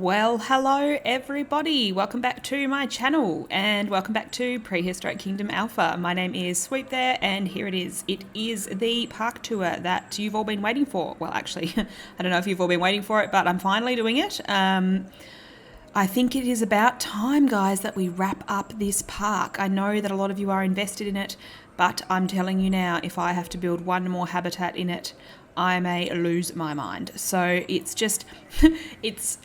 Well, hello everybody. Welcome back to my channel and welcome back to Prehistoric Kingdom Alpha. My name is Swoop there and here it is. It is the park tour that you've all been waiting for. Well, actually, I don't know if you've all been waiting for it, but I'm finally doing it. I think it is about time, guys, that we wrap up this park. I know that a lot of you are invested in it, but I'm telling you now, if I have to build one more habitat in it, I may lose my mind. So it's just,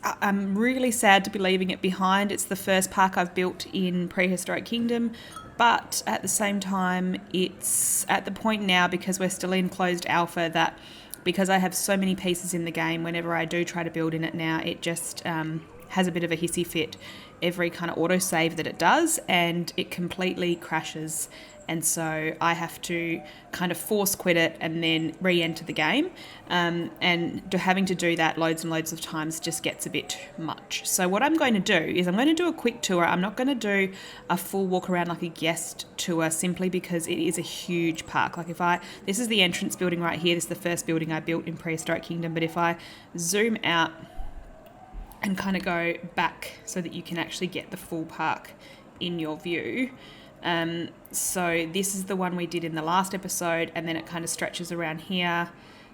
I'm really sad to be leaving it behind. It's the first park I've built in Prehistoric Kingdom, but at the same time, it's at the point now, because we're still in closed alpha, that because I have so many pieces in the game, whenever I do try to build in it now, it just has a bit of a hissy fit every kind of autosave that it does, and it completely crashes. And so I have to kind of force quit it and then re-enter the game. And having to do that loads and loads of times just gets a bit much. So what I'm going to do is I'm going to do a quick tour. I'm not going to do a full walk around like a guest tour, simply because it is a huge park. Like this is the entrance building right here. This is the first building I built in Prehistoric Kingdom. But if I zoom out and kind of go back so that you can actually get the full park in your view. So this is the one we did in the last episode, and then it kind of stretches around here,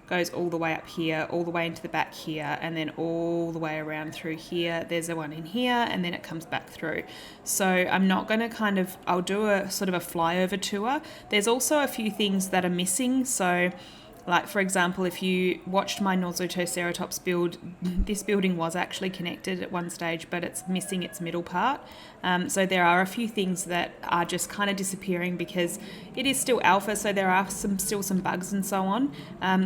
goes all the way up here, all the way into the back here, and then all the way around through here. There's a one in here, and then it comes back through. So I'm not going to I'll do a sort of a flyover tour. There's also a few things that are missing. So like, for example, if you watched my Nozzotoceratops build, this building was actually connected at one stage, but it's missing its middle part. So there are a few things that are just kind of disappearing because it is still alpha, so there are still some bugs and so on.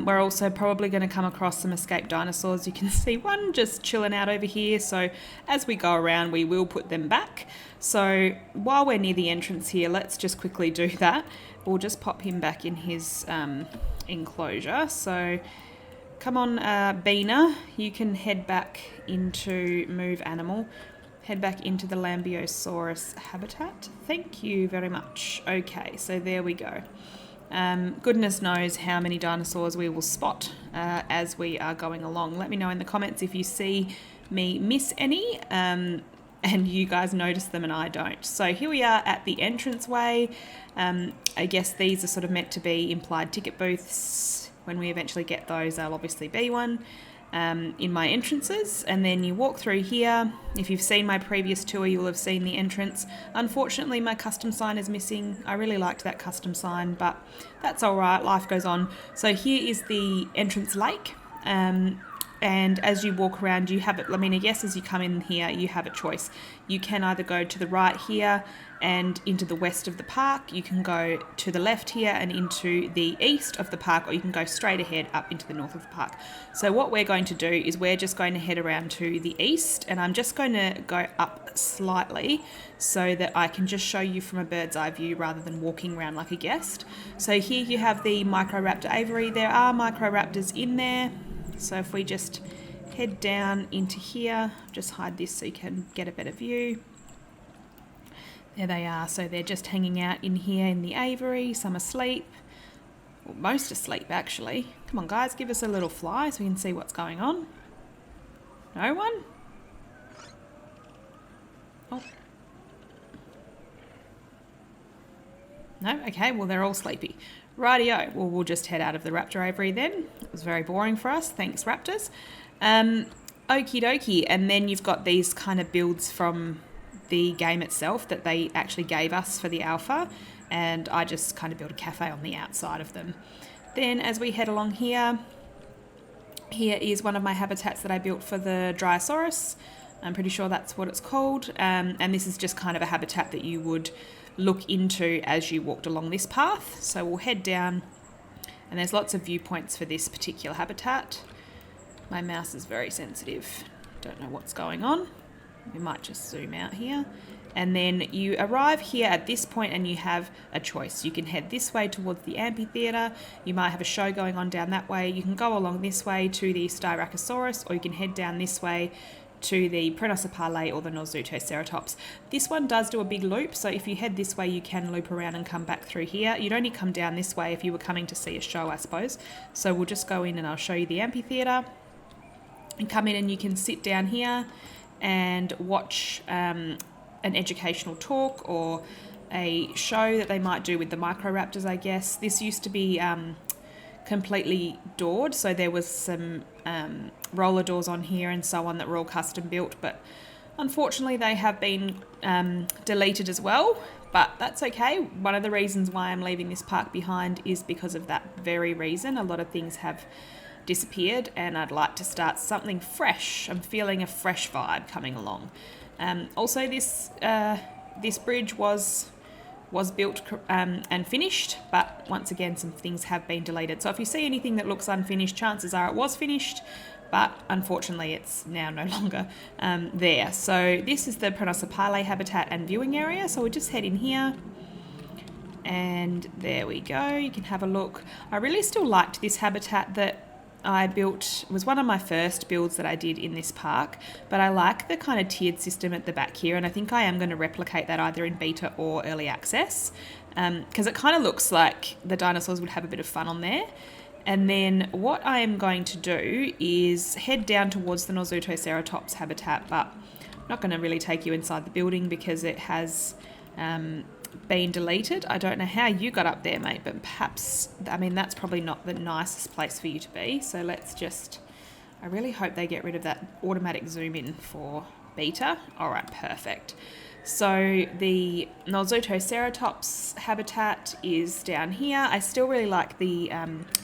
We're also probably going to come across some escaped dinosaurs. You can see one just chilling out over here. So as we go around, we will put them back. So while we're near the entrance here, let's just quickly do that. We'll just pop him back in his enclosure. So come on, Beaner, you can head back into move animal. Head back into the Lambiosaurus Habitat. Thank you very much. Okay, so there we go. Goodness knows how many dinosaurs we will spot as we are going along. Let me know in the comments if you see me miss any and you guys notice them and I don't. So here we are at the entranceway. I guess these are sort of meant to be implied ticket booths. When we eventually get those, there'll obviously be one in my entrances. And then you walk through here. If you've seen my previous tour, you'll have seen the entrance. Unfortunately, my custom sign is missing. I really liked that custom sign, but that's all right. Life goes on. So here is the entrance lake. And as you walk around, you have it. I mean, I guess as you come in here, you have a choice. You can either go to the right here and into the west of the park. You can go to the left here and into the east of the park, or you can go straight ahead up into the north of the park. So what we're going to do is we're just going to head around to the east, and I'm just going to go up slightly so that I can just show you from a bird's eye view rather than walking around like a guest. So here you have the Microraptor aviary. There are Microraptors in there. So if we just head down into here, just hide this so you can get a better view. There they are. So they're just hanging out in here in the aviary. Some asleep. Well, most asleep, actually. Come on, guys, give us a little fly so we can see what's going on. No one? Oh. No? Okay, well, they're all sleepy. Rightio, well, we'll just head out of the raptor aviary then. It was very boring for us. Thanks, raptors. Okie dokie. And then you've got these kind of builds from the game itself that they actually gave us for the alpha. And I just kind of built a cafe on the outside of them. Then as we head along here is one of my habitats that I built for the Brachiosaurus. I'm pretty sure that's what it's called. And this is just kind of a habitat that you would look into as you walked along this path. So we'll head down, and there's lots of viewpoints for this particular habitat. My mouse is very sensitive. Don't know what's going on. We might just zoom out here. And then you arrive here at this point and you have a choice. You can head this way towards the amphitheater. You might have a show going on down that way. You can go along this way to the Styracosaurus, or you can head down this way to the Protoceratops or the Nozzotoceratops. This one does do a big loop, so if you head this way you can loop around and come back through here. You'd only come down this way if you were coming to see a show, I suppose. So we'll just go in and I'll show you the amphitheater and come in, and you can sit down here and watch an educational talk or a show that they might do with the Microraptors, I guess. This used to be completely doored, so there was some roller doors on here and so on that were all custom built, but unfortunately they have been deleted as well, but that's okay. One of the reasons why I'm leaving this park behind is because of that very reason. A lot of things have disappeared and I'd like to start something fresh. I'm feeling a fresh vibe coming along. Also, this bridge was built and finished, but once again some things have been deleted. So if you see anything that looks unfinished, chances are it was finished, but unfortunately it's now no longer there. So this is the Protoceratops Habitat and viewing area. So we'll just head in here and there we go. You can have a look. I really still liked this habitat that I built. It was one of my first builds that I did in this park, but I like the kind of tiered system at the back here, and I think I am going to replicate that either in beta or early access, because it kind of looks like the dinosaurs would have a bit of fun on there. And then what I am going to do is head down towards the Nozzotoceratops Habitat, but I'm not going to really take you inside the building because it has been deleted. I don't know how you got up there, mate, but perhaps, I mean, that's probably not the nicest place for you to be. So let's just, I really hope they get rid of that automatic zoom in for beta. All right, perfect. So the Nozzotoceratops Habitat is down here. I still really like the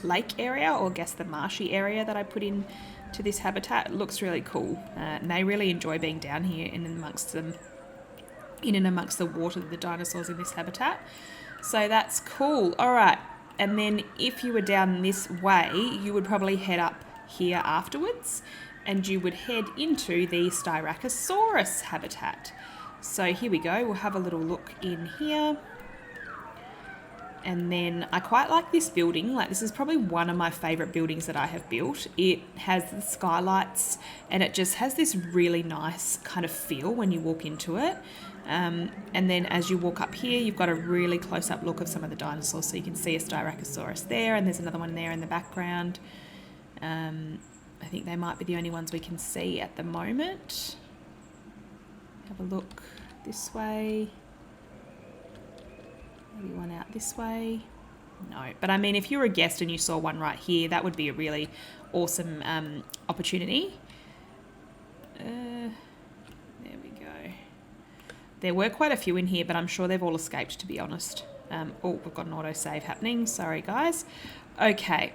lake area, or I guess the marshy area that I put in to this habitat. It looks really cool. And they really enjoy being down here and amongst them, in and amongst the water, the dinosaurs in this habitat. So that's cool. All right. And then if you were down this way, you would probably head up here afterwards and you would head into the Styracosaurus habitat. So here we go. We'll have a little look in here. And then I quite like this building. Like, this is probably one of my favorite buildings that I have built. It has the skylights and it just has this really nice kind of feel when you walk into it. And then as you walk up here, you've got a really close-up look of some of the dinosaurs. So you can see a Styracosaurus there, and there's another one there in the background. I think they might be the only ones we can see at the moment. Have a look this way. Maybe one out this way. No, but I mean, if you were a guest and you saw one right here, that would be a really awesome opportunity. There we go. There were quite a few in here, but I'm sure they've all escaped, to be honest. Oh, we've got an autosave happening. Sorry, guys. Okay.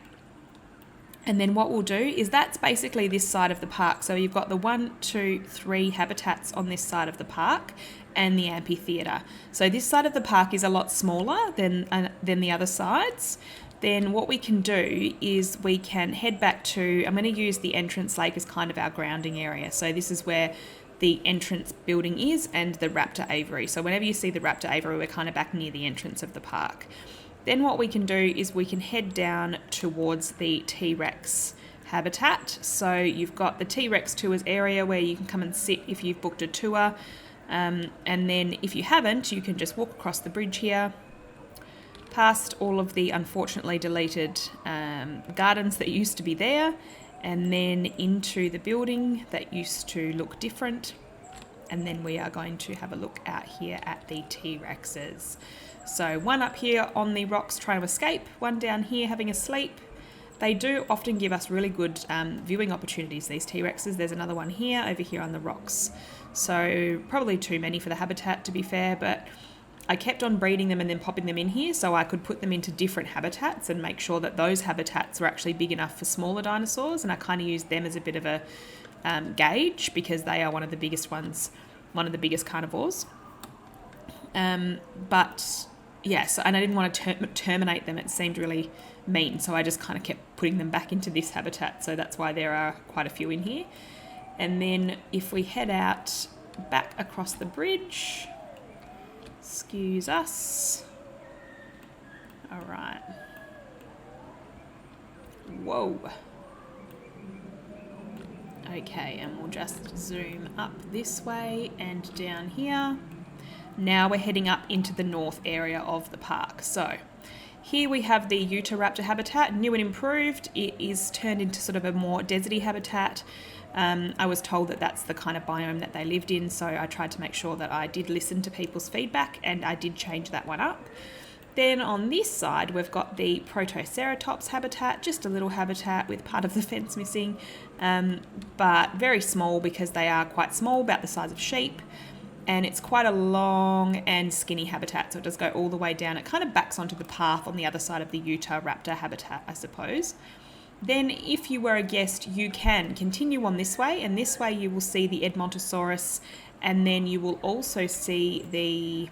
And then what we'll do is that's basically this side of the park. So you've got the 1, 2, 3 habitats on this side of the park and the amphitheater. So this side of the park is a lot smaller than the other sides. Then what we can do is we can head back to, I'm going to use the entrance lake as kind of our grounding area. So this is where the entrance building is and the Raptor aviary. So whenever you see the Raptor aviary, we're kind of back near the entrance of the park. Then what we can do is we can head down towards the T-Rex habitat. So you've got the T-Rex tours area where you can come and sit if you've booked a tour. And then if you haven't, you can just walk across the bridge here, past all of the unfortunately deleted gardens that used to be there, and then into the building that used to look different. And then we are going to have a look out here at the T-Rexes. So one up here on the rocks trying to escape, one down here having a sleep. They do often give us really good viewing opportunities, these T-Rexes. There's another one here, over here on the rocks. So probably too many for the habitat, to be fair, but I kept on breeding them and then popping them in here so I could put them into different habitats and make sure that those habitats were actually big enough for smaller dinosaurs. And I kind of used them as a bit of a gauge because they are one of the biggest ones, one of the biggest carnivores. But yes, and I didn't want to terminate them. It seemed really mean. So I just kind of kept putting them back into this habitat. So that's why there are quite a few in here. And then if we head out back across the bridge, excuse us. All right. Whoa. Okay, and we'll just zoom up this way and down here. Now we're heading up into the north area of the park. So here we have the Uta Raptor Habitat, new and improved. It is turned into sort of a more deserty habitat. I was told that that's the kind of biome that they lived in, so I tried to make sure that I did listen to people's feedback, and I did change that one up. Then on this side, we've got the Protoceratops Habitat, just a little habitat with part of the fence missing, but very small because they are quite small, about the size of sheep. And it's quite a long and skinny habitat, so it does go all the way down. It kind of backs onto the path on the other side of the Uta Raptor Habitat, I suppose. Then if you were a guest, you can continue on this way, and this way you will see the Edmontosaurus, and then you will also see the...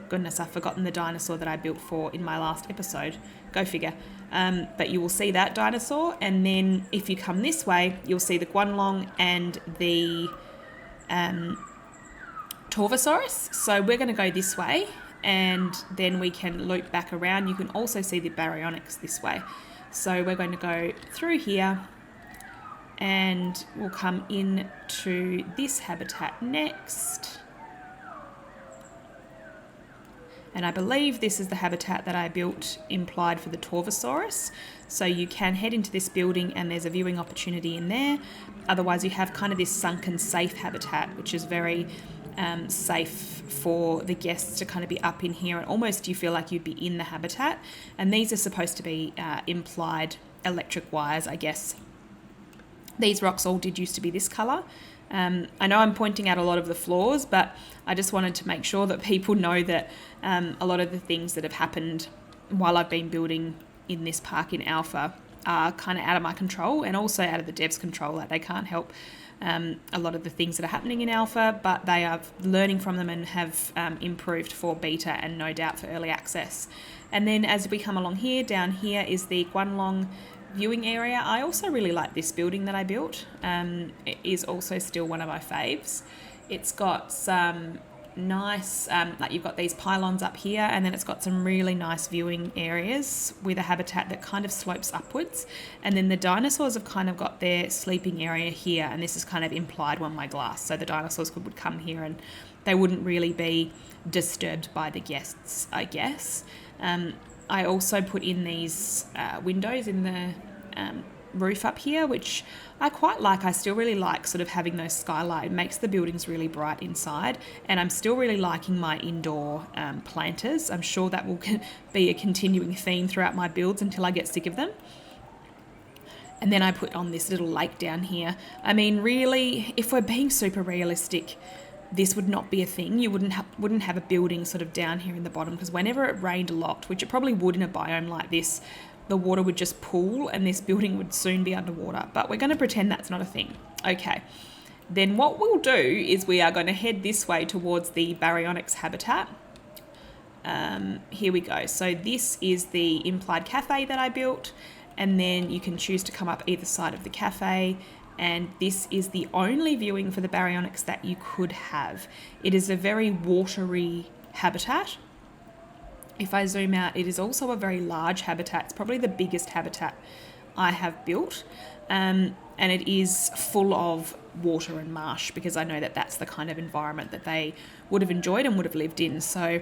Goodness, I've forgotten the dinosaur that I built for in my last episode. Go figure. But you will see that dinosaur, and then if you come this way, you'll see the Guanlong and the Torvasaurus. So we're going to go this way, and then we can loop back around. You can also see the Baryonyx this way. So we're going to go through here, and we'll come in to this habitat next. And I believe this is the habitat that I built implied for the Torvasaurus. So you can head into this building and there's a viewing opportunity in there. Otherwise you have kind of this sunken safe habitat, which is very safe for the guests to kind of be up in here, and almost you feel like you'd be in the habitat. And these are supposed to be implied electric wires, I guess. These rocks all did used to be this colour. I know I'm pointing out a lot of the flaws, but I just wanted to make sure that people know that a lot of the things that have happened while I've been building in this park in Alpha are kind of out of my control, and also out of the devs' control. Like, they can't help a lot of the things that are happening in Alpha, but they are learning from them and have improved for beta, and no doubt for early access. And then as we come along here, down here is the Guanlong viewing area. I also really like this building that I built. It is also still one of my faves. It's got some nice, like you've got these pylons up here, and then it's got some really nice viewing areas with a habitat that kind of slopes upwards. And then the dinosaurs have kind of got their sleeping area here, and this is kind of implied on my glass. So the dinosaurs would come here and they wouldn't really be disturbed by the guests, I guess. I also put in these windows in the roof up here, which I quite like. I still really like sort of having those skylight. It makes the buildings really bright inside, and I'm still really liking my indoor planters. I'm sure that will be a continuing theme throughout my builds until I get sick of them. And then I put on this little lake down here. I mean, really, if we're being super realistic, this would not be a thing. You wouldn't have a building sort of down here in the bottom, because whenever it rained a lot, which it probably would in a biome like this, the water would just pool and this building would soon be underwater. But we're going to pretend that's not a thing. Okay. Then what we'll do is we are going to head this way towards the Baryonyx habitat. Here we go. So this is the implied cafe that I built, and then you can choose to come up either side of the cafe. And this is the only viewing for the Baryonyx that you could have. It is a very watery habitat. If I zoom out, it is also a very large habitat. It's probably the biggest habitat I have built. And it is full of water and marsh, because I know that that's the kind of environment that they would have enjoyed and would have lived in. So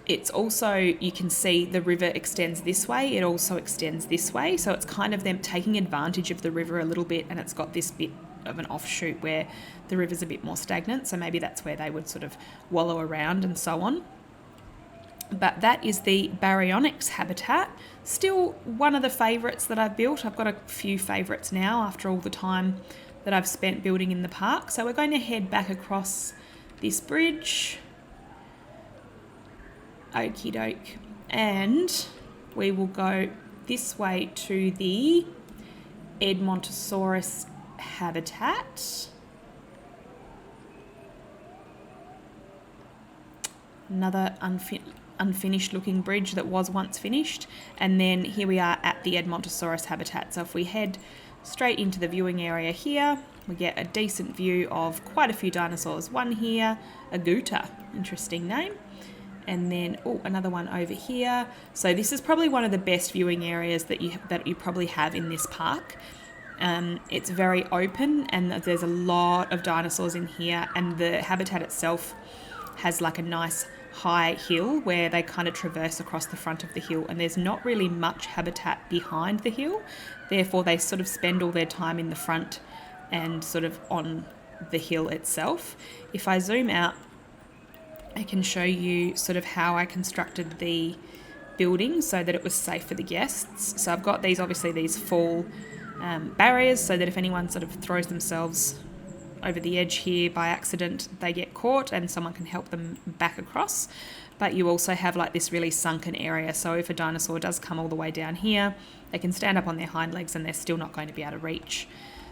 it's also, you can see the river extends this way. It also extends this way. So it's kind of them taking advantage of the river a little bit, and it's got this bit of an offshoot where the river's a bit more stagnant. So maybe that's where they would sort of wallow around and so on. But that is the Baryonyx habitat. Still one of the favourites that I've built. I've got a few favourites now after all the time that I've spent building in the park. So we're going to head back across this bridge. Okie doke. And we will go this way to the Edmontosaurus Habitat. Another unfinished looking bridge that was once finished. And then here we are at the Edmontosaurus Habitat. So if we head straight into the viewing area here, we get a decent view of quite a few dinosaurs. One here, a Guta, interesting name. And then, another one over here. So this is probably one of the best viewing areas that you probably have in this park. It's very open, and there's a lot of dinosaurs in here, and the habitat itself has like a nice high hill where they kind of traverse across the front of the hill, and there's not really much habitat behind the hill. Therefore, they sort of spend all their time in the front and sort of on the hill itself. If I zoom out, I can show you sort of how I constructed the building so that it was safe for the guests. So I've got these, obviously these fall barriers, so that if anyone sort of throws themselves over the edge here by accident, they get caught and someone can help them back across. But you also have like this really sunken area, so if a dinosaur does come all the way down here, they can stand up on their hind legs and they're still not going to be able to reach.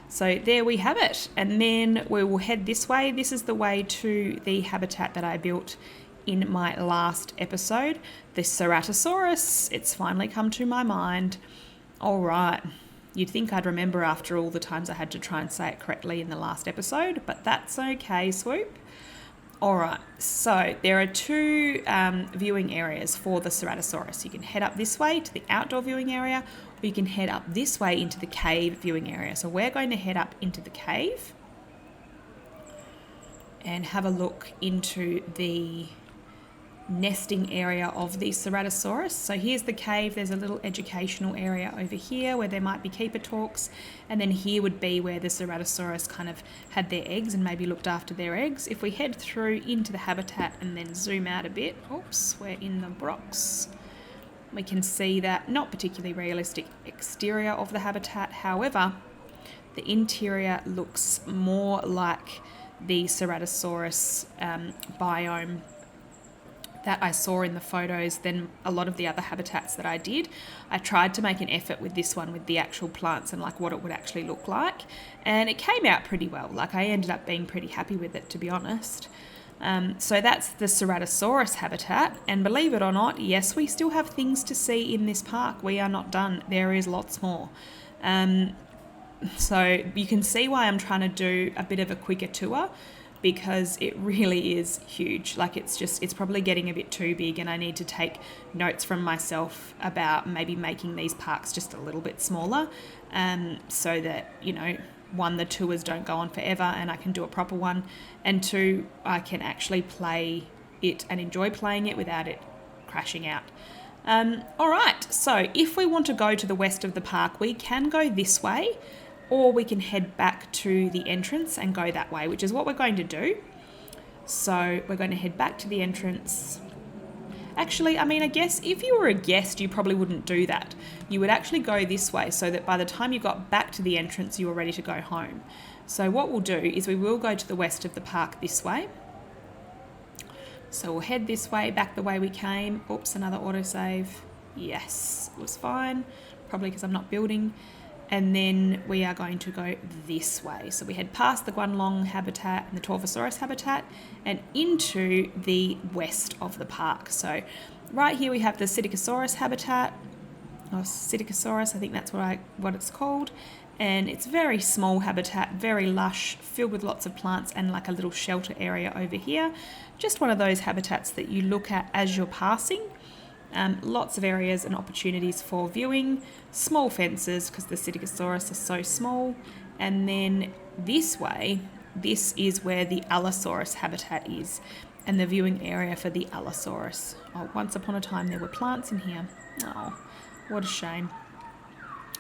So there we have it, and then we will head this way. This is the way to the habitat that I built in my last episode, the Ceratosaurus. It's finally come to my mind. All right, you'd think I'd remember after all the times I had to try and say it correctly in the last episode, but that's okay, Swoop. All right, so there are two viewing areas for the Ceratosaurus. You can head up this way to the outdoor viewing area, or you can head up this way into the cave viewing area. So we're going to head up into the cave and have a look into the nesting area of the Ceratosaurus. So here's the cave. There's a little educational area over here where there might be keeper talks, and then here would be where the Ceratosaurus kind of had their eggs and maybe looked after their eggs. If we head through into the habitat and then zoom out a bit, oops, we're in the box, we can see that not particularly realistic exterior of the habitat. However, the interior looks more like the Ceratosaurus biome that I saw in the photos than a lot of the other habitats that I did. I tried to make an effort with this one with the actual plants and like what it would actually look like, and it came out pretty well. Like I ended up being pretty happy with it, to be honest. So that's the Ceratosaurus habitat, and believe it or not, yes, we still have things to see in this park. We are not done. There is lots more. So you can see why I'm trying to do a bit of a quicker tour, because it really is huge. Like it's probably getting a bit too big, and I need to take notes from myself about maybe making these parks just a little bit smaller, so that, you know, one, the tours don't go on forever and I can do a proper one, and two, I can actually play it and enjoy playing it without it crashing out. All right, so if we want to go to the west of the park, we can go this way, or we can head back to the entrance and go that way, which is what we're going to do. So we're going to head back to the entrance. Actually, I mean, I guess if you were a guest, you probably wouldn't do that. You would actually go this way so that by the time you got back to the entrance, you were ready to go home. So what we'll do is we will go to the west of the park this way. So we'll head this way, back the way we came. Oops, another autosave. Yes, it was fine, probably because I'm not building. And then we are going to go this way. So we head past the Guanlong Habitat and the Torvasaurus Habitat and into the west of the park. So right here we have the Sitasaurus Habitat, or Sitasaurus, I think that's what it's called. And it's very small habitat, very lush, filled with lots of plants and like a little shelter area over here. Just one of those habitats that you look at as you're passing. Lots of areas and opportunities for viewing, small fences because the Sitasaurus are so small, and then this way, this is where the Allosaurus habitat is, and the viewing area for the Allosaurus. Oh, once upon a time there were plants in here. Oh, what a shame.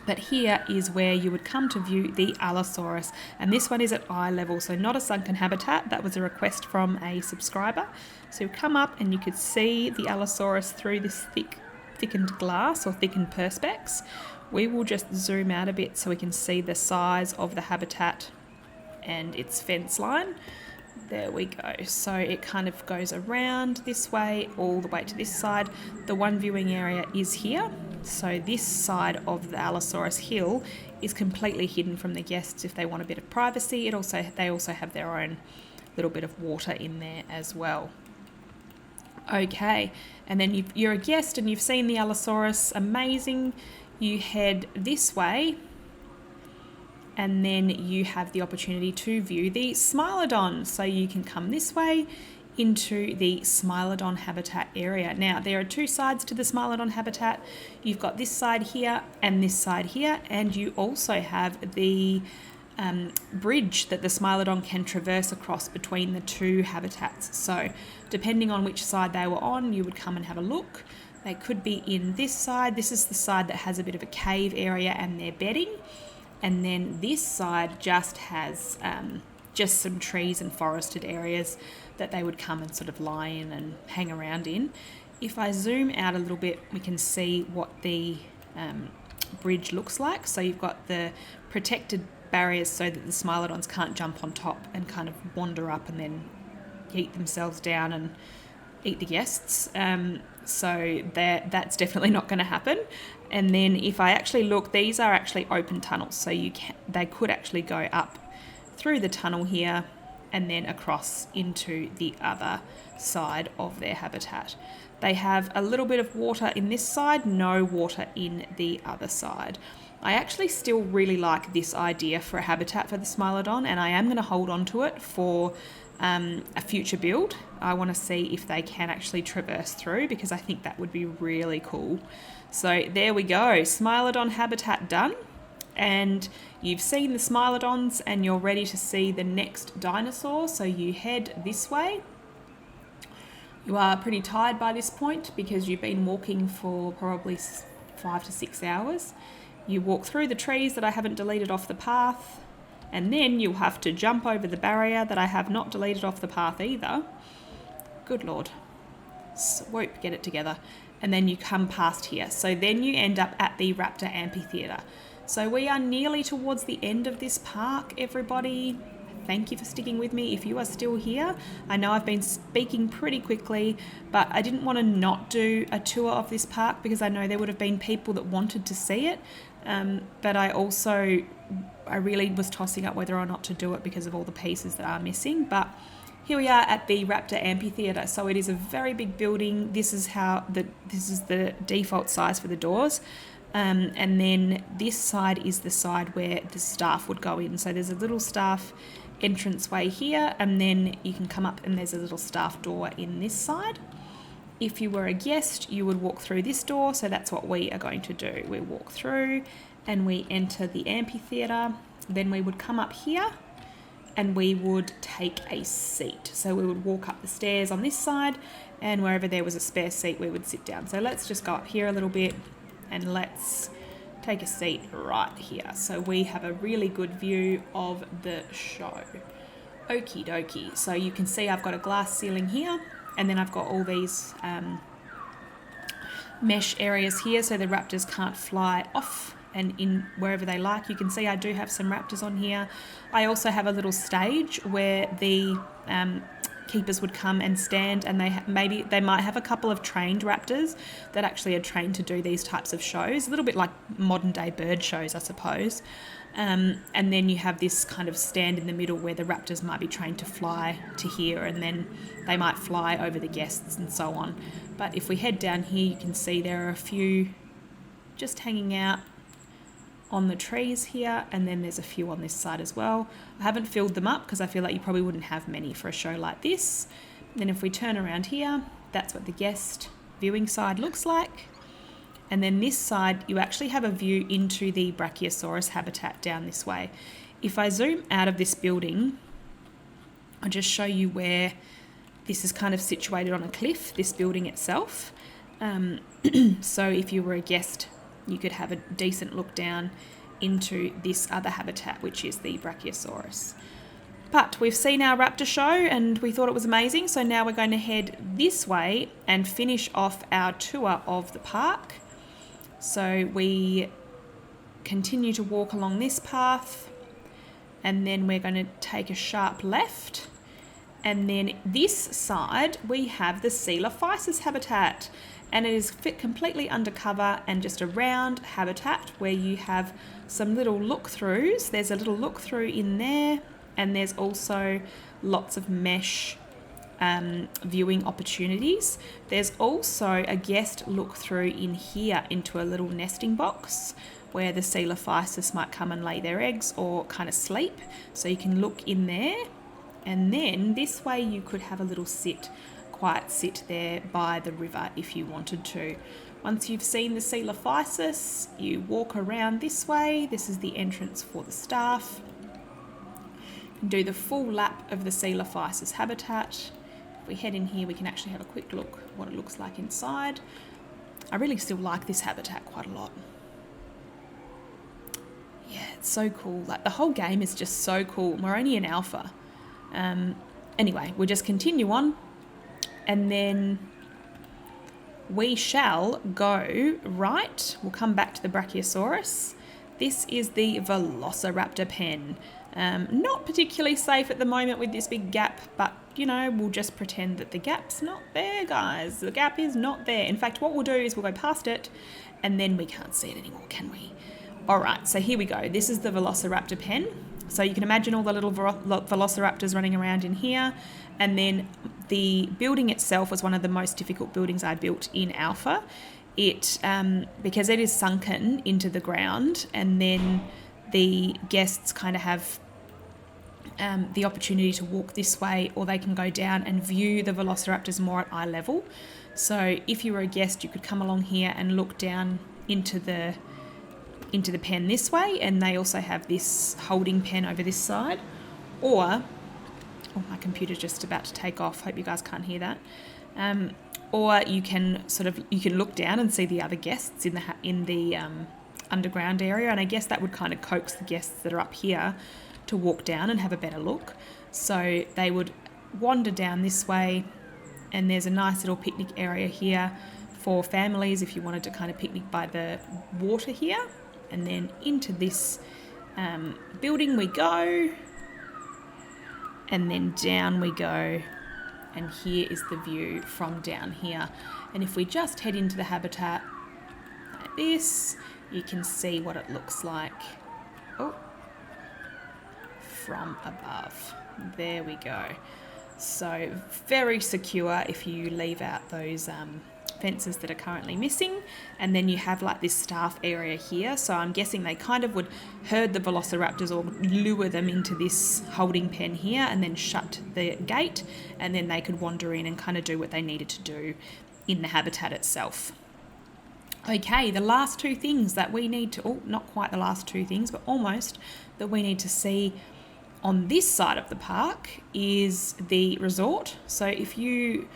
But here is where you would come to view the Allosaurus, and this one is at eye level, so not a sunken habitat. That was a request from a subscriber. So you come up and you could see the Allosaurus through this thickened glass or thickened perspex. We will just zoom out a bit so we can see the size of the habitat and its fence line. There we go. So it kind of goes around this way all the way to this side. The one viewing area is here. So this side of the Allosaurus hill is completely hidden from the guests if they want a bit of privacy. They also have their own little bit of water in there as well. Okay, and then you're a guest and you've seen the Allosaurus, amazing. You head this way, and then you have the opportunity to view the Smilodon. So you can come this way into the Smilodon Habitat area. Now, there are two sides to the Smilodon Habitat. You've got this side here and this side here, and you also have the bridge that the Smilodon can traverse across between the two habitats. So depending on which side they were on, you would come and have a look. They could be in this side. This is the side that has a bit of a cave area and their bedding. And then this side just has just some trees and forested areas that they would come and sort of lie in and hang around in. If I zoom out a little bit, we can see what the bridge looks like. So you've got the protected barriers so that the Smilodons can't jump on top and kind of wander up and then eat themselves down and eat the guests. So that's definitely not going to happen. And then if I actually look, these are actually open tunnels. So they could actually go up through the tunnel here and then across into the other side of their habitat. They have a little bit of water in this side, no water in the other side. I actually still really like this idea for a habitat for the Smilodon, and I am going to hold on to it for a future build. I want to see if they can actually traverse through, because I think that would be really cool. So there we go, Smilodon habitat done. And you've seen the Smilodons and you're ready to see the next dinosaur, so you head this way. You are pretty tired by this point because you've been walking for probably 5 to 6 hours. You walk through the trees that I haven't deleted off the path, and then you'll have to jump over the barrier that I have not deleted off the path either. Good Lord. Swoop, get it together. And then you come past here. So then you end up at the Raptor Amphitheater. So we are nearly towards the end of this park, everybody. Thank you for sticking with me if you are still here. I know I've been speaking pretty quickly, but I didn't want to not do a tour of this park because I know there would have been people that wanted to see it. But I really was tossing up whether or not to do it because of all the pieces that are missing. But here we are at the Raptor Amphitheater. So it is a very big building. This is the default size for the doors. And then this side is the side where the staff would go in. So there's a little staff entranceway here, and then you can come up and there's a little staff door in this side. If you were a guest, you would walk through this door. So that's what we are going to do. We walk through and we enter the amphitheater. Then we would come up here and we would take a seat. So we would walk up the stairs on this side, and wherever there was a spare seat, we would sit down. So let's just go up here a little bit and let's take a seat right here. So we have a really good view of the show. Okie dokie. So you can see I've got a glass ceiling here, and then I've got all these mesh areas here so the raptors can't fly off and in wherever they like. You can see I do have some raptors on here. I also have a little stage where the keepers would come and stand, and they might have a couple of trained raptors that actually are trained to do these types of shows, a little bit like modern day bird shows, I suppose. And then you have this kind of stand in the middle where the raptors might be trained to fly to here, and then they might fly over the guests and so on. But if we head down here, you can see there are a few just hanging out on the trees here, and then there's a few on this side as well. I haven't filled them up because I feel like you probably wouldn't have many for a show like this. Then if we turn around here, that's what the guest viewing side looks like. And then this side, you actually have a view into the Brachiosaurus habitat down this way. If I zoom out of this building, I'll just show you where this is kind of situated on a cliff, this building itself. So if you were a guest, you could have a decent look down into this other habitat, which is the Brachiosaurus. But we've seen our raptor show and we thought it was amazing, so now we're going to head this way and finish off our tour of the park. So we continue to walk along this path, and then we're going to take a sharp left, and then this side we have the Sitasaurus Habitat. And it is fit completely undercover and just a round habitat where you have some little look-throughs. There's a little look-through in there, and there's also lots of mesh viewing opportunities. There's also a guest look-through in here into a little nesting box where the Sitasaurus might come and lay their eggs or kind of sleep. So you can look in there, and then this way you could have a little quiet sit there by the river if you wanted to. Once you've seen the Sitasaurus, you walk around this way. This is the entrance for the staff. do the full lap of the Coelophysis habitat. If we head in here, we can actually have a quick look what it looks like inside. I really still like this habitat quite a lot. Yeah, it's so cool. Like, the whole game is just so cool. We're only in alpha. Anyway, we'll just continue on, and then we shall go right. We'll come back to the Brachiosaurus. This is the Velociraptor Pen. Not particularly safe at the moment with this big gap, but you know, we'll just pretend that the gap's not there, guys. The gap is not there. In fact, what we'll do is we'll go past it, and then we can't see it anymore, can we? All right, so here we go. This is the Velociraptor Pen. So you can imagine all the little velociraptors running around in here, and then the building itself was one of the most difficult buildings I built in Alpha. It because it is sunken into the ground, and then the guests kind of have the opportunity to walk this way, or they can go down and view the velociraptors more at eye level. So if you were a guest, you could come along here and look down into the pen this way, and they also have this holding pen over this side. Or, oh, my computer's just about to take off. Hope you guys can't hear that. Or you can look down and see the other guests in the underground area, and I guess that would kind of coax the guests that are up here to walk down and have a better look. So they would wander down this way, and there's a nice little picnic area here for families if you wanted to kind of picnic by the water here. And then into this building we go, and then down we go, and here is the view from down here. And if we just head into the habitat like this, you can see what it looks like from above. There we go. So very secure if you leave out those fences that are currently missing. And then you have like this staff area here, so I'm guessing they kind of would herd the velociraptors or lure them into this holding pen here and then shut the gate, and then they could wander in and kind of do what they needed to do in the habitat itself. Okay, the last two things that we need to, not quite the last two things, but almost, that we need to see on this side of the park is the resort. So if you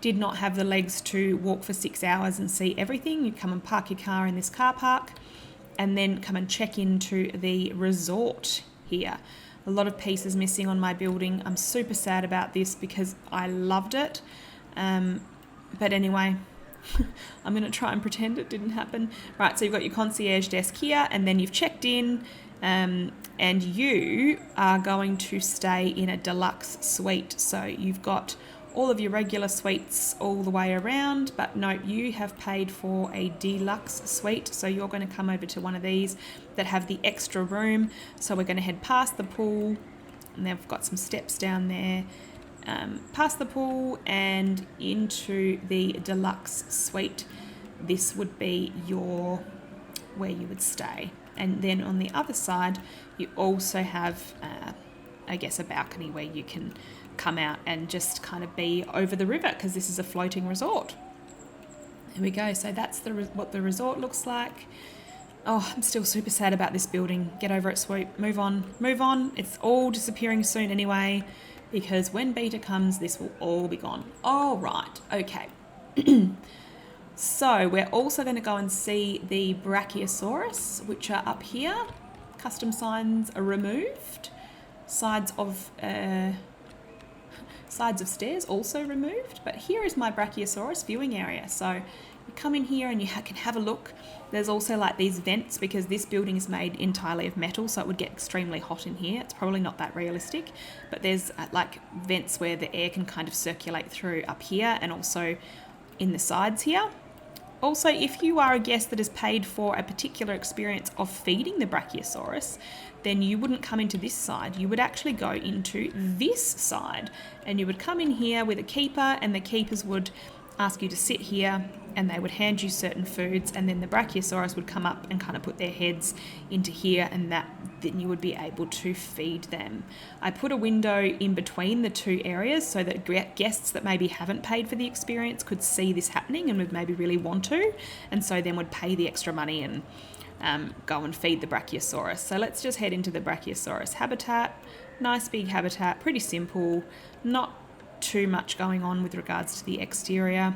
did not have the legs to walk for 6 hours and see everything, you come and park your car in this car park and then come and check into the resort here. A lot of pieces missing on my building. I'm super sad about this because I loved it. But anyway, I'm going to try and pretend it didn't happen. Right, so you've got your concierge desk here, and then you've checked in, and you are going to stay in a deluxe suite. So you've got all of your regular suites all the way around, but note you have paid for a deluxe suite, so you're going to come over to one of these that have the extra room. So we're going to head past the pool, and they've got some steps down there, past the pool and into the deluxe suite. This would be where you would stay. And then on the other side, you also have, I guess, a balcony where you can come out and just kind of be over the river, because this is a floating resort. There we go. So that's what the resort looks like. Oh, I'm still super sad about this building. Get over it, Swoop. Move on. Move on. It's all disappearing soon anyway, because when beta comes, this will all be gone. All right. Okay. So we're also going to go and see the Brachiosaurus, which are up here. Custom signs are removed. Sides of stairs also removed. But here is my Brachiosaurus viewing area. So you come in here and you can have a look. There's also like these vents, because this building is made entirely of metal, so it would get extremely hot in here. It's probably not that realistic, but there's like vents where the air can kind of circulate through up here and also in the sides here. Also, if you are a guest that has paid for a particular experience of feeding the Brachiosaurus, then you wouldn't come into this side. You would actually go into this side, and you would come in here with a keeper, and the keepers would ask you to sit here, and they would hand you certain foods, and then the Brachiosaurus would come up and kind of put their heads into here, and then you would be able to feed them. I put a window in between the two areas so that guests that maybe haven't paid for the experience could see this happening and would maybe really want to, and so then would pay the extra money and go and feed the Brachiosaurus. So let's just head into the Brachiosaurus habitat. Nice big habitat, pretty simple, not too much going on with regards to the exterior.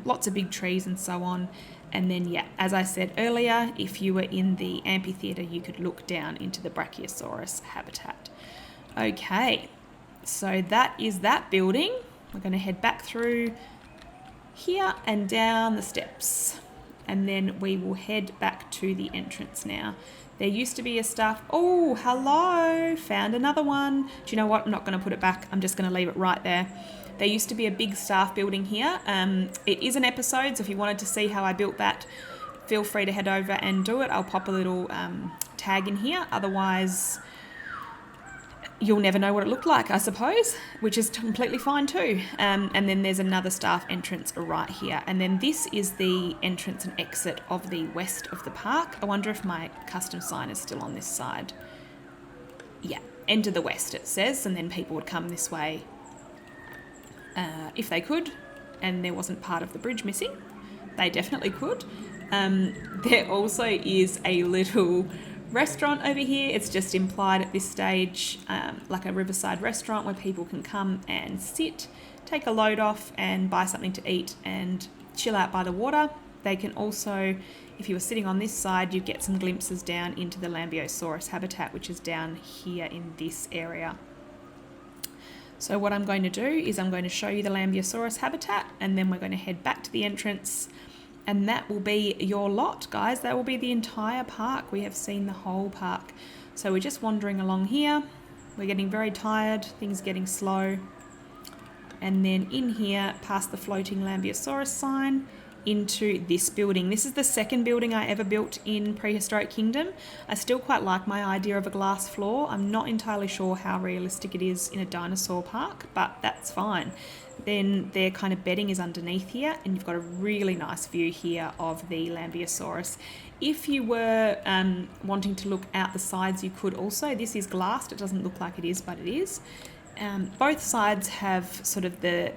Lots of big trees and so on. And then, yeah, as I said earlier, if you were in the amphitheater, you could look down into the Brachiosaurus habitat. Okay, so that is that building. We're going to head back through here and down the steps. And then we will head back to the entrance now. There used to be a staff... Oh, hello! Found another one. Do you know what? I'm not going to put it back. I'm just going to leave it right there. There used to be a big staff building here. It is an episode, so if you wanted to see how I built that, feel free to head over and do it. I'll pop a little tag in here. Otherwise, you'll never know what it looked like, I suppose, which is completely fine too. And then there's another staff entrance right here. And then this is the entrance and exit of the west of the park. I wonder if my custom sign is still on this side. Yeah, enter the west it says, and then people would come this way if they could, and there wasn't part of the bridge missing. They definitely could. There also is a little restaurant over here. It's just implied at this stage, like a riverside restaurant where people can come and sit, take a load off and buy something to eat and chill out by the water. They can also, if you were sitting on this side, you get some glimpses down into the Lambiosaurus habitat, which is down here in this area. So what I'm going to do is I'm going to show you the Lambiosaurus habitat, and then we're going to head back to the entrance, and that will be your lot, guys. That will be the entire park. We have seen the whole park. So we're just wandering along here. We're getting very tired, things getting slow. And then in here, past the floating Lambiosaurus sign, into this building. This is the second building I ever built in Prehistoric Kingdom. I still quite like my idea of a glass floor. I'm not entirely sure how realistic it is in a dinosaur park, but that's fine. Then their kind of bedding is underneath here, and you've got a really nice view here of the Lambiosaurus. If you were wanting to look out the sides, you could also. This is glassed. It doesn't look like it is, but it is. Both sides have sort of the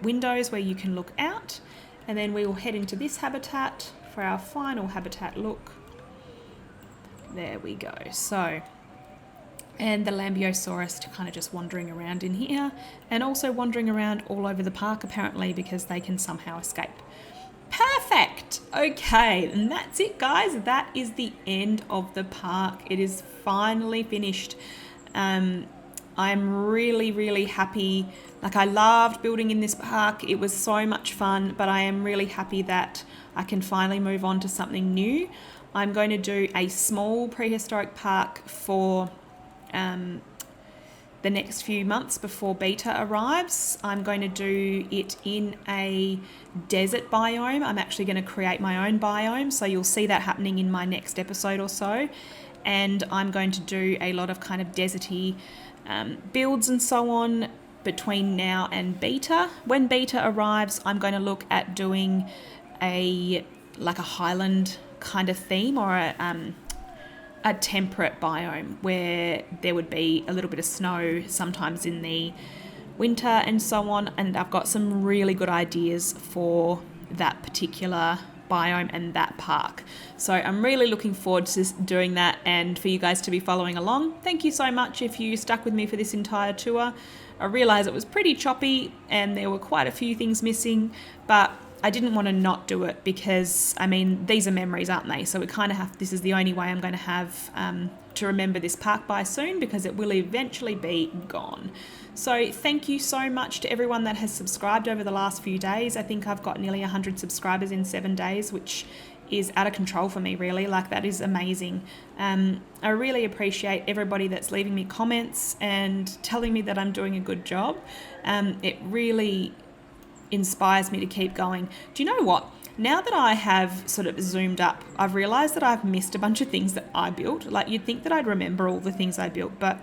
windows where you can look out. And then we will head into this habitat for our final habitat look. There we go. So, and the Lambiosaurus kind of just wandering around in here, and also wandering around all over the park apparently, because they can somehow escape. Perfect! Okay, and that's it, guys. That is the end of the park. It is finally finished. I'm really, really happy. Like, I loved building in this park. It was so much fun, but I am really happy that I can finally move on to something new. I'm going to do a small prehistoric park for the next few months before Beta arrives. I'm going to do it in a desert biome. I'm actually going to create my own biome, so you'll see that happening in my next episode or so. And I'm going to do a lot of kind of deserty builds and so on between now and Beta. When Beta arrives, I'm going to look at doing a highland kind of theme, or a temperate biome where there would be a little bit of snow sometimes in the winter and so on. And I've got some really good ideas for that particular biome and that park. So I'm really looking forward to doing that, and for you guys to be following along. Thank you so much if you stuck with me for this entire tour. I realised it was pretty choppy and there were quite a few things missing, but I didn't want to not do it because, I mean, these are memories, aren't they? So we kind of have, this is the only way I'm going to have to remember this park by soon, because it will eventually be gone. So thank you so much to everyone that has subscribed over the last few days. I think I've got nearly 100 subscribers in 7 days, which is out of control for me, really. Like, that is amazing. I really appreciate everybody that's leaving me comments and telling me that I'm doing a good job. It really inspires me to keep going. Do you know what? Now that I have sort of zoomed up, I've realised that I've missed a bunch of things that I built. Like, you'd think that I'd remember all the things I built, but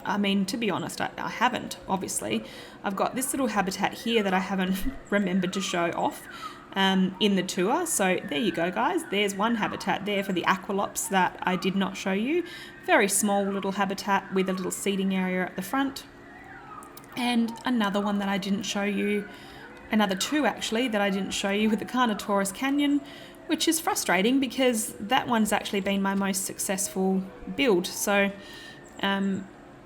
I mean, to be honest, I haven't, obviously. I've got this little habitat here that I haven't remembered to show off in the tour. So there you go, guys. There's one habitat there for the aqualops that I did not show you. Very small little habitat with a little seating area at the front. And another one that I didn't show you, another two actually, that I didn't show you with the Carnotaurus Canyon, which is frustrating because that one's actually been my most successful build. So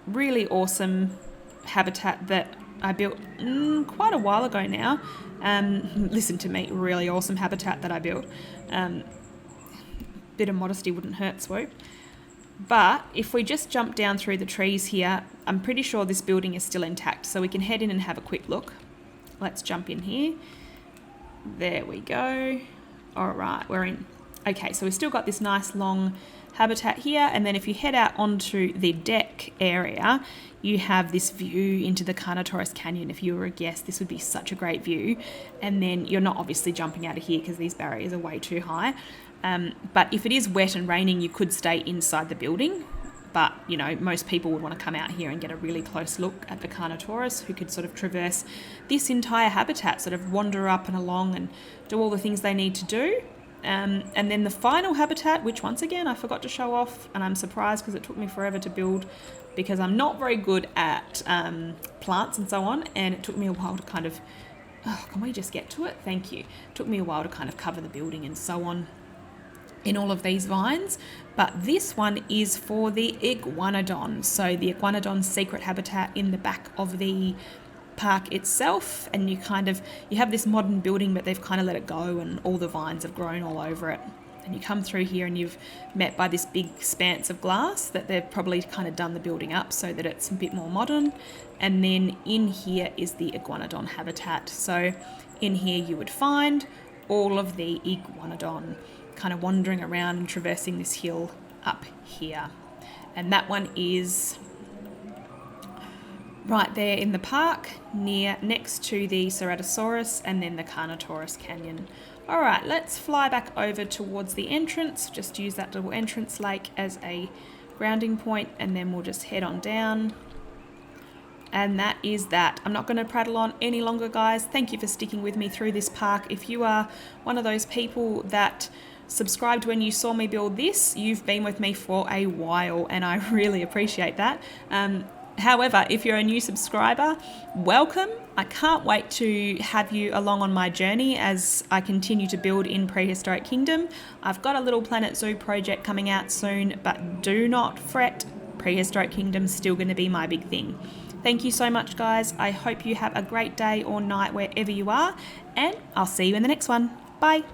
really awesome habitat that I built quite a while ago now. Listen to me, really awesome habitat that I built. Bit of modesty wouldn't hurt, Swoop. But if we just jump down through the trees here, I'm pretty sure this building is still intact, so we can head in and have a quick look. Let's jump in here. There we go. All right, we're in. Okay, so we've still got this nice long habitat here, and then if you head out onto the deck area, you have this view into the Carnotaurus Canyon. If you were a guest, this would be such a great view. And then you're not obviously jumping out of here because these barriers are way too high. But if it is wet and raining, you could stay inside the building. But, you know, most people would want to come out here and get a really close look at the Carnotaurus, who could sort of traverse this entire habitat, sort of wander up and along and do all the things they need to do. And then the final habitat, which once again I forgot to show off, and I'm surprised because it took me forever to build because I'm not very good at plants and so on, and it took me a while to kind of, can we just get to it? Thank you. It took me a while to kind of cover the building and so on in all of these vines, but this one is for the Iguanodon. So the Iguanodon secret habitat in the back of the park itself, and you have this modern building, but they've kind of let it go and all the vines have grown all over it. And you come through here and you've met by this big expanse of glass that they've probably kind of done the building up so that it's a bit more modern. And then in here is the Iguanodon habitat. So in here you would find all of the Iguanodon kind of wandering around and traversing this hill up here. And that one is right there in the park, next to the Ceratosaurus and then the Carnotaurus Canyon. All right, let's fly back over towards the entrance. Just use that little entrance lake as a grounding point, and then we'll just head on down. And that is that. I'm not going to prattle on any longer, guys. Thank you for sticking with me through this park. If you are one of those people that subscribed when you saw me build this, you've been with me for a while, and I really appreciate that. However, if you're a new subscriber, welcome. I can't wait to have you along on my journey as I continue to build in Prehistoric Kingdom. I've got a little Planet Zoo project coming out soon, but do not fret. Prehistoric Kingdom's still going to be my big thing. Thank you so much, guys. I hope you have a great day or night wherever you are, and I'll see you in the next one. Bye.